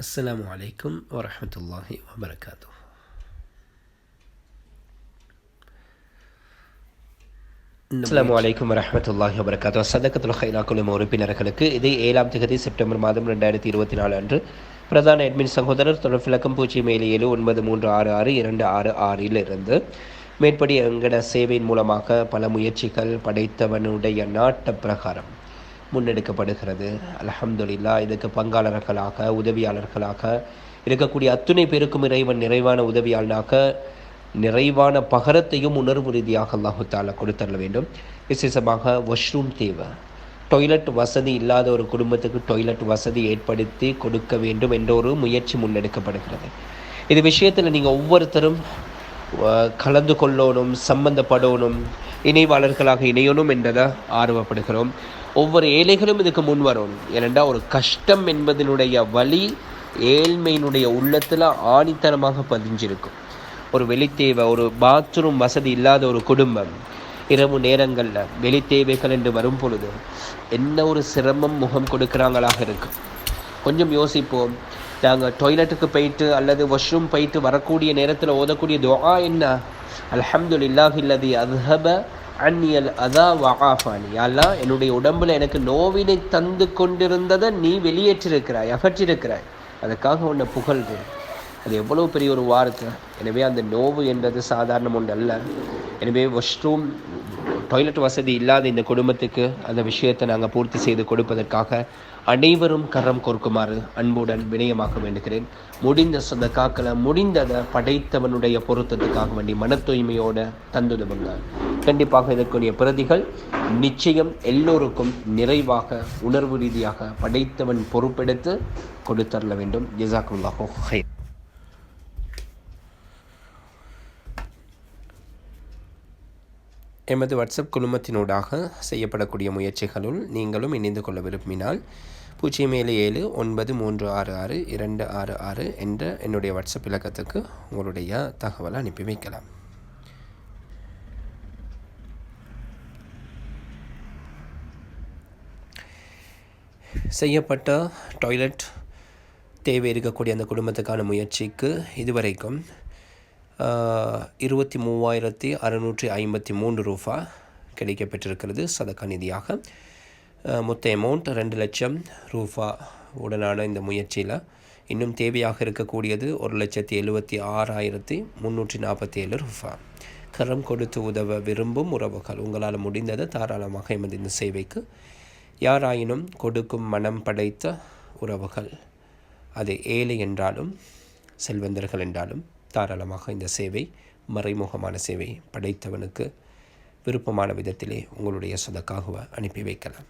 السلام عليكم ورحمة الله وبركاته. அஸ்ஸலாமு அலைக்கும் வரஹ்மத்துல்லாஹி வபரகாத்துஹு. சதகத்துல் ஹைரா குழும உறுப்பினர்களுக்கு இது 7ஆம் தேதி செப்டம்பர் மாதம் 2024 அன்று பிரதான அட்மின் சகோதரர் தொடர் விளக்கம் 0779366266 இருந்து மேற்படி எங்கட சேவையின் மூலமாக பல முயற்சிகள் படைத்தவனுடைய நாட்ட பிரகாரம் முன்னெடுக்கப்படுகிறது. அல்ஹம்துலில்லாஹ். இதுக்கு பங்காளர்களாக உதவியாளர்களாக இருக்கக்கூடிய அத்துணை பேருக்கும் இறைவன் நிறைவான உதவியாளனாக நிறைவான பகரத்தையும் உணர்வு ரீதியாக அல்லாஹு தாலா கொடுத்தரல வேண்டும். விசேஷமாக வாஷ்ரூம் தேவை, டாய்லெட் வசதி இல்லாத ஒரு குடும்பத்துக்கு டாய்லெட் வசதி ஏற்படுத்தி கொடுக்க வேண்டும் என்ற ஒரு முயற்சி முன்னெடுக்கப்படுகிறது. இது விஷயத்தில் நீங்கள் ஒவ்வொருத்தரும் கலந்து கொள்ளணும், சம்பந்தப்படணும், இணைவாளர்களாக இணையணும் என்றதை ஆர்வப்படுகிறோம். ஒவ்வொரு ஏழைகளும் இதுக்கு முன் வரணும். ஏனென்றால் ஒரு கஷ்டம் என்பதனுடைய வழி ஏழ்மையினுடைய உள்ளத்தில் ஆணித்தனமாக பதிஞ்சிருக்கும். ஒரு வெளித்தேவை, ஒரு பாத்ரூம் வசதி இல்லாத ஒரு குடும்பம் இரவு நேரங்களில் வெளித்தேவைகள் என்று வரும் பொழுது என்ன ஒரு சிரமம் முகம் கொடுக்குறாங்களாக இருக்கும். கொஞ்சம் யோசிப்போம். நாங்கள் டாய்லெட்டுக்கு போயிட்டு அல்லது வாஷ்ரூம் போயிட்டு வரக்கூடிய நேரத்தில் ஓதக்கூடிய துஆ என்ன? அல்ஹம்துலில்லாஹில்லதி அஸ்ஹப அன்னியல் அதா வஆஃபானி. அல்லாஹ், என்னுடைய உடம்பில் எனக்கு நோவினை தந்து கொண்டிருந்ததை நீ வெளியேற்றிருக்கிறாய், அகற்றிருக்கிறாய், அதுக்காக உன்னை புகழ்கிறேன். அது எவ்வளோ பெரிய ஒரு வார்த்தை. எனவே அந்த நோவு என்றது சாதாரண ஒன்று அல்ல. எனவே வாஷ்ரூம் டாய்லெட் வசதி இல்லாத இந்த குடும்பத்துக்கு அந்த விஷயத்தை நாங்கள் பூர்த்தி செய்து கொடுப்பதற்காக அனைவரும் கரம் கோர்க்குமாறு அன்புடன் வினயமாக்க வேண்டுகிறேன். முடிந்த சதகாக்களை முடிந்ததை படைத்தவனுடைய பொருத்தத்துக்காக வேண்டி மன தூய்மையோடு தந்துடுவாங்க. கண்டிப்பாக இதற்குரிய பிரதிகள் நிச்சயம் எல்லோருக்கும் நிறைவாக உணர்வு ரீதியாக படைத்தவன் பொறுப்பெடுத்து கொடுத்தரல வேண்டும். ஜஸாக்குல்லாஹு ஹைர். எமது வாட்ஸ்அப் குழுமத்தினூடாக செய்யப்படக்கூடிய முயற்சிகளுள் நீங்களும் இணைந்து கொள்ள விரும்பினால் 0779366266 என்ற என்னுடைய வாட்ஸ்அப் இலக்கத்துக்கு உங்களுடைய தகவலை அனுப்பி வைக்கலாம். செய்யப்பட்ட டாய்லெட் தேவை இருக்கக்கூடிய அந்த குடும்பத்துக்கான முயற்சிக்கு இதுவரைக்கும் 23,653 ரூபா கிடைக்கப்பெற்றிருக்கிறது சதக்கா நிதியாக. மொத்த அமௌண்ட் 2 லட்சம் ரூபா உடனான இந்த முயற்சியில் இன்னும் தேவையாக இருக்கக்கூடியது 1,76,347 ரூபா. கரம் கொடுத்து உதவ விரும்பும் உறவுகள் உங்களால் முடிந்ததை தாராளமாக எமது இந்த சேவைக்கு யாராயினும் கொடுக்கும் மனம் படைத்த உறவுகள், அது ஏழை என்றாலும் செல்வந்தர்கள் என்றாலும் தாராளமாக இந்த சேவை, மறைமுகமான சேவை படைத்தவனுக்கு விருப்பமான விதத்திலே உங்களுடைய சதக்காக அனுப்பி வைக்கலாம்.